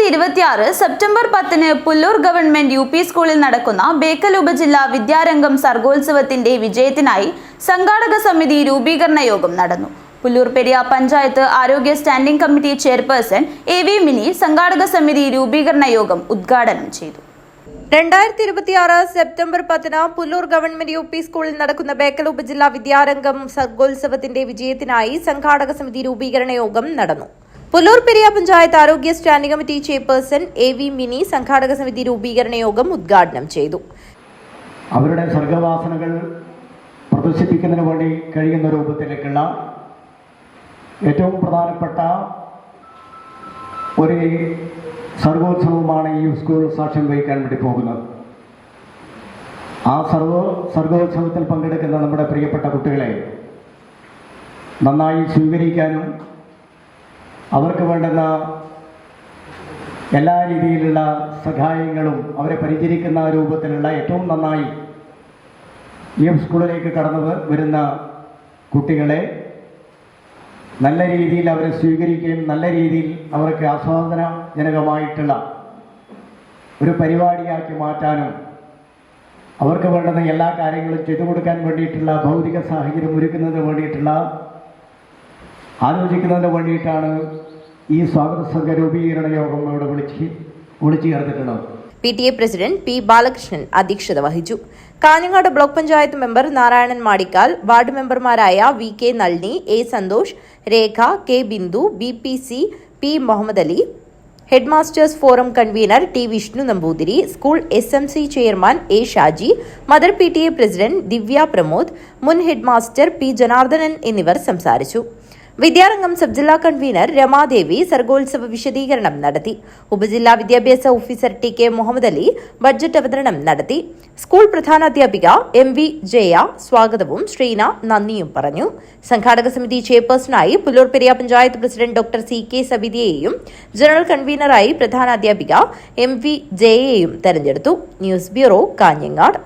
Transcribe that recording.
2026 September 10 Pullur government UP സ്കൂളിൽ നടക്കുന്ന ബേക്കൽ ഉപജില്ലാ വിദ്യാരംഗം സർഗോത്സവത്തിന്റെ വിജയത്തിനായി സംഘാടക സമിതി രൂപീകരണ യോഗം നടന്നു. പുല്ലൂർ പെരിയ പഞ്ചായത്ത് ആരോഗ്യ standing committee chairperson AV mini സംഘാടക സമിതി രൂപീകരണ യോഗം ഉദ്ഘാടനം ചെയ്തു. 2026 സെപ്റ്റംബർ 10 പുല്ലൂർ ഗവൺമെന്റ് UP സ്കൂളിൽ നടക്കുന്ന ബേക്കൽ ഉപജില്ലാ വിദ്യാരംഗം സർഗോത്സവത്തിന്റെ വിജയത്തിനായി സംഘാടക സമിതി രൂപീകരണ യോഗം നടന്നു. പുല്ലൂർ പെരിയ പഞ്ചായത്ത് ആരോഗ്യ standing committee chairperson AV mini സംഘാടക സമിതി രൂപീകരണ യോഗം ഉദ്ഘാടനം ചെയ്തു. അവരുടെ സർഗവാസനകൾ പ്രദർശിപ്പിക്കുന്നതിന് വേണ്ടി കഴിയുന്ന രൂപത്തിലേക്കുള്ള ഏറ്റവും പ്രധാനപ്പെട്ട ഒരു സർഗോത്സവമാണ് ഈ സ്കൂൾ സാക്ഷ്യം വഹിക്കാൻ വേണ്ടി പോകുന്നത്. ആ സർഗോത്സവത്തിൽ പങ്കെടുക്കുന്ന നമ്മുടെ പ്രിയപ്പെട്ട കുട്ടികളെ നന്നായി സ്വീകരിക്കാനും അവർക്ക് വേണ്ടുന്ന എല്ലാ രീതിയിലുള്ള സഹായങ്ങളും അവരെ പരിചരിക്കുന്ന രൂപത്തിലുള്ള ഏറ്റവും നന്നായി ഈ സ്കൂളിലേക്ക് കടന്നു വരുന്ന കുട്ടികളെ നല്ല രീതിയിൽ അവരെ സ്വീകരിക്കുകയും നല്ല രീതിയിൽ അവർക്ക് ആസ്വാദനജനകമായിട്ടുള്ള ഒരു പരിപാടിയാക്കി മാറ്റാനും അവർക്ക് വേണ്ടുന്ന എല്ലാ കാര്യങ്ങളും ചെയ്തു കൊടുക്കാൻ വേണ്ടിയിട്ടുള്ള ഭൗതിക സാഹചര്യം ഒരുക്കുന്നതിന് വേണ്ടിയിട്ടുള്ള ആലോചിക്കുന്നതിന് വേണ്ടിയിട്ടാണ് ഈ സ്വാഗത സംഘ രൂപീകരണ യോഗം ഇവിടെ വിളിച്ചു ചേർത്തിട്ടുള്ളത്. PTA president P. ബാലകൃഷ്ണൻ അധ്യക്ഷത വഹിച്ചു. Kanhangad block panchayat member Narayanan Madikkal, ward മെമ്പർമാരായ VK Nalini, A. Santhosh, Rekha, K. Bindu, BPC P. Muhammad Ali, headmasters forum convener T. Vishnu Namboothiri, school SMC chairman A. Shaji, mother PTA president Divya Pramod, മുൻ ഹെഡ്മാസ്റ്റർ P. ജനാർദ്ദനൻ എന്നിവർ സംസാരിച്ചു. വിദ്യാരംഗം സബ് ജില്ലാ കൺവീനർ രമാദേവി സർഗോത്സവ വിശദീകരണം നടത്തി. ഉപജില്ലാ വിദ്യാഭ്യാസ officer TK Muhammad Ali budget അവതരണം നടത്തി. സ്കൂൾ പ്രധാനാധ്യാപിക MV ജയ സ്വാഗതവും ശ്രീന നന്ദിയും പറഞ്ഞു. സംഘാടക സമിതി ചെയർപേഴ്സണായി Pullur Periya panchayat president doctor CK സബിതയെയും ജനറൽ കൺവീനറായി പ്രധാനാധ്യാപിക MV ജയയെയും തെരഞ്ഞെടുത്തു. News bureau, Kanhangad.